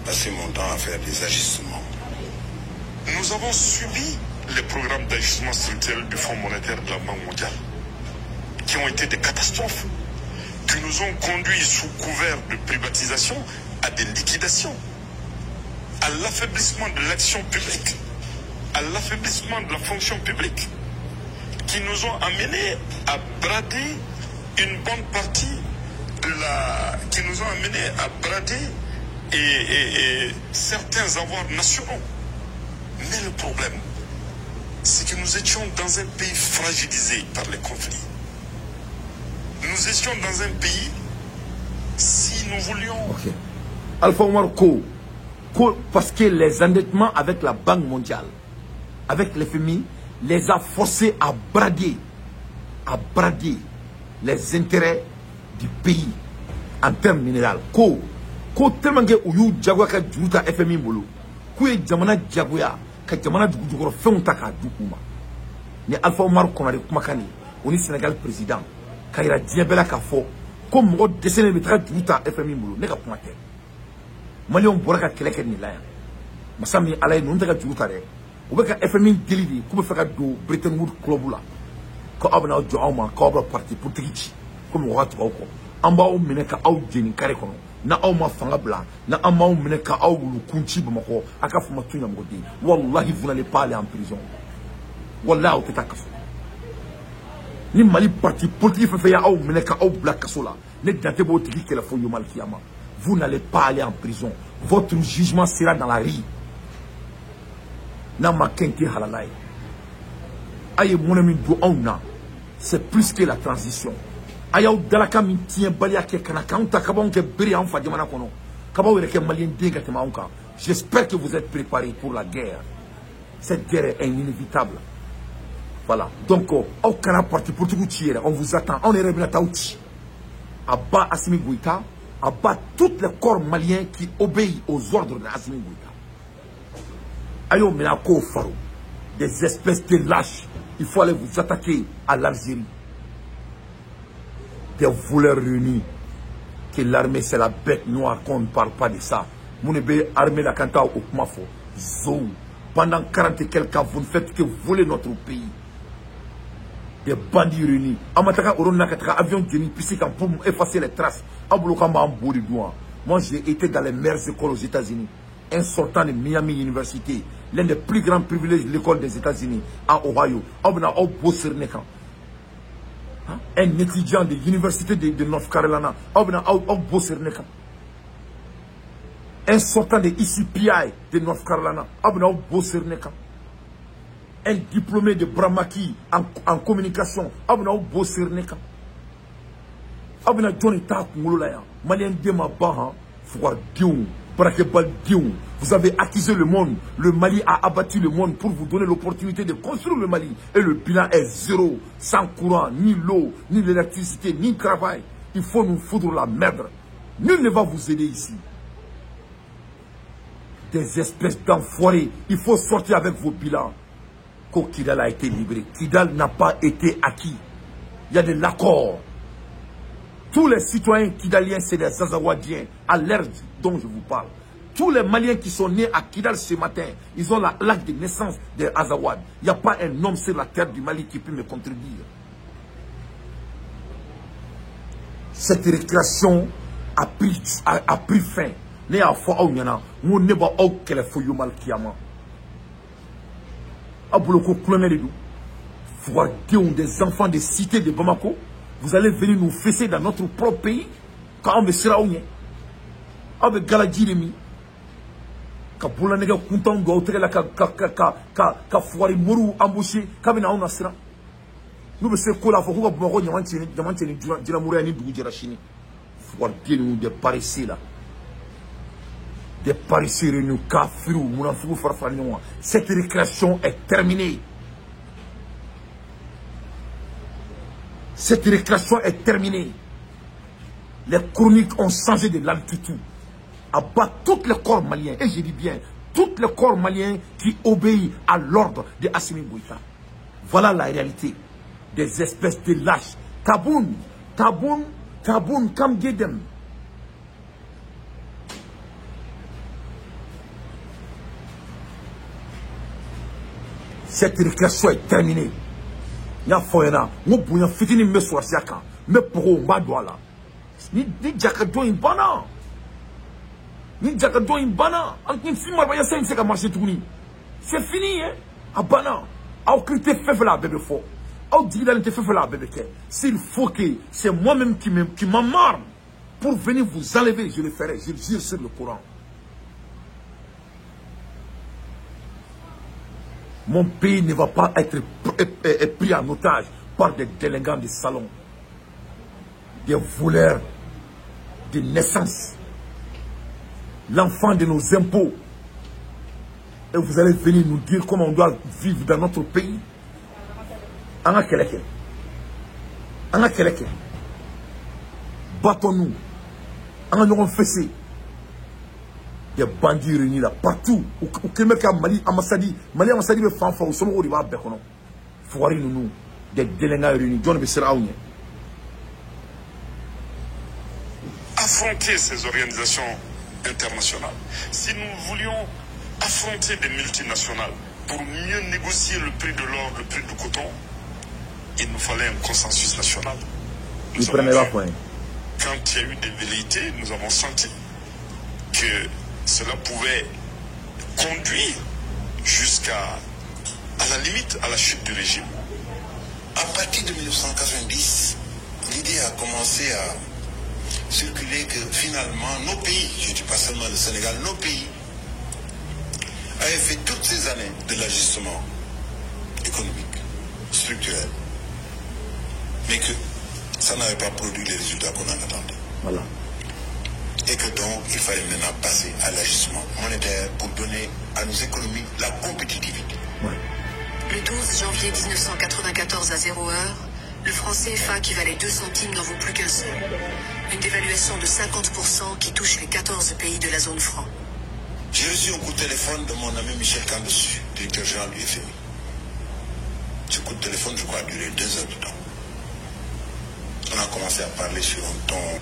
passé mon temps à faire des ajustements. Nous avons subi les programmes d'ajustement structurel du Fonds monétaire de la Banque mondiale, qui ont été des catastrophes, qui nous ont conduits sous couvert de privatisation à des liquidations, à l'affaiblissement de l'action publique, à l'affaiblissement de la fonction publique, qui nous ont amenés à brader une bonne partie de la... qui nous ont amenés à brader et certains avoirs nationaux. Mais le problème, c'est que nous étions dans un pays fragilisé par les conflits. Nous étions dans un pays, si nous voulions... Ok. Alpha Omar parce que les endettements avec la Banque mondiale, avec l'FMI, les a forcés à brader les intérêts du pays en termes minéraux. Tellement que Ouyou Djagwa ka juruta FMI bolo, Kouye Jamana Djagouya, ka Jamana Djougoro Fenta ka Djoukuma. Ni Alpha Omar Konare Kumakani, on est Sénégal président, Kaira Diabela Kafo, comme moi décennie de tra juruta FMI bolo, n'est pas pointé. Malion Boraka Keleke ni Laya. Masami Alain Nuntaga Jutare, ou bien FMI Delili, comme faire do Bretton Woods Club là. Quand on a Joama, Cobra Party pour Trichi, comme on va tout au coup. En bas, on mène qu'à out Jenny Karekono, na Auma Fangabla, na Ama mène qu'à out Kunchi Bamako, Akafuma Tunamodi. Wallahi, vous n'allez pas aller en prison. Wallah, au Tetakafo. Ni Mali Parti politique fait ya out mène qu'à out Black Kasola, ne Dantebo Tiki que la Foyo Malkiama. Vous n'allez pas aller en prison. Votre jugement sera dans la rue. C'est plus que la transition. J'espère que vous êtes préparés pour la guerre. Cette guerre est inévitable. Voilà. Donc, on vous attend. On est revenu à Taouti. Abba Assimi Goïta. Abat tous les corps maliens qui obéissent aux ordres de Assimi Goïta. Ayo Menako Faro, des espèces de lâches, il faut aller vous attaquer à l'Algérie. Des voleurs réunis, que l'armée c'est la bête noire, qu'on ne parle pas de ça. Mounebe armée la Kanta au Kumafo, Zou, pendant 40 et quelques ans, vous ne faites que voler notre pays. Des bandits réunis. Amataka Oronakatra, avion Jenny Pissik pour effacer les traces. Moi, j'ai été dans les meilleures écoles aux États-Unis. Un sortant de Miami University, l'un des plus grands privilèges de l'école des États-Unis, à Ohio. Un étudiant de l'université de North Carolina. Un sortant de ICPI de North Carolina. Un diplômé de Bramaki en communication. Vous avez accusé le monde. Le Mali a abattu le monde pour vous donner l'opportunité de construire le Mali. Et le bilan est zéro. Sans courant, ni l'eau, ni l'électricité, ni le travail. Il faut nous foutre la merde. Nul ne va vous aider ici. Des espèces d'enfoirés. Il faut sortir avec vos bilans. Quand Kidal a été libéré. Kidal n'a pas été acquis. Il y a de l'accord. Tous les citoyens kidaliens, c'est des Azawadiens, à l'ère dont je vous parle. Tous les Maliens qui sont nés à Kidal ce matin, ils ont l'acte de naissance des Azawad. Il n'y a pas un homme sur la terre du Mali qui peut me contredire. Cette récréation a pris fin. Des enfants des cités de Bamako. Vous allez venir nous fesser dans notre propre pays. Quand on me sera ouvert. Avec Galadjiremi. Quand pour la nègre, content de l'autre, ka foire mourou embauché. Kabina on a sera. Nous, c'est quoi la fois où on va foire bien nous de parisser là. Des parisser nous kafirou, mounafou farfagnon. Cette récréation est terminée. Cette récréation est terminée. Les chroniques ont changé de l'altitude. Abat tous les corps maliens, et je dis bien, tous les corps maliens qui obéissent à l'ordre de Assimi Goïta. Voilà la réalité des espèces de lâches. Taboun, Kam Gedem. Cette récréation est terminée. Il y a foyena, nous pouvons fitini me sur siaka, me pour madouala. Ni jakadon in bana. Ni jakadon in bana. Antin si malbaya ça c'est marché tourni. C'est fini hein. A bana. Au crité fait la bébé fort. Au digital te fait la bébé. S'il faut que c'est moi-même qui m'amarre pour venir vous enlever, je le ferai. Je le jure sur le Coran. Mon pays ne va pas être pris en otage par des délinquants de salon, des voleurs de naissance, l'enfant de nos impôts. Et vous allez venir nous dire comment on doit vivre dans notre pays. Anga keleke. Anga keleke. Battons-nous. Anga nous fessé. Des bandits réunis là partout. Au Québec, Mali, Amassadi, Mali, Amassadi, me fanfa, au sommet, au riva, Bekono. Foiré nous, des délégués réunis. John Besseraoune. Affronter ces organisations internationales. Si nous voulions affronter des multinationales pour mieux négocier le prix de l'or, le prix du coton, il nous fallait un consensus national. Quand il y a eu des velléités, nous avons senti que cela pouvait conduire jusqu'à la limite, à la chute du régime. À partir de 1990, l'idée a commencé à circuler que finalement nos pays, je ne dis pas seulement le Sénégal, nos pays avaient fait toutes ces années de l'ajustement économique, structurel, mais que ça n'avait pas produit les résultats qu'on en attendait. Voilà. Et que donc il fallait maintenant passer à l'ajustement monétaire pour donner à nos économies la compétitivité. Ouais. Le 12 janvier 1994 à 0 heure, le franc CFA qui valait 2 centimes n'en vaut plus qu'un seul. Une dévaluation de 50% qui touche les 14 pays de la zone franc. J'ai reçu un coup de téléphone de mon ami Michel Kandessu, directeur général du FMI. Ce coup de téléphone, je crois, a duré 2 heures de temps. On a commencé à parler sur un ton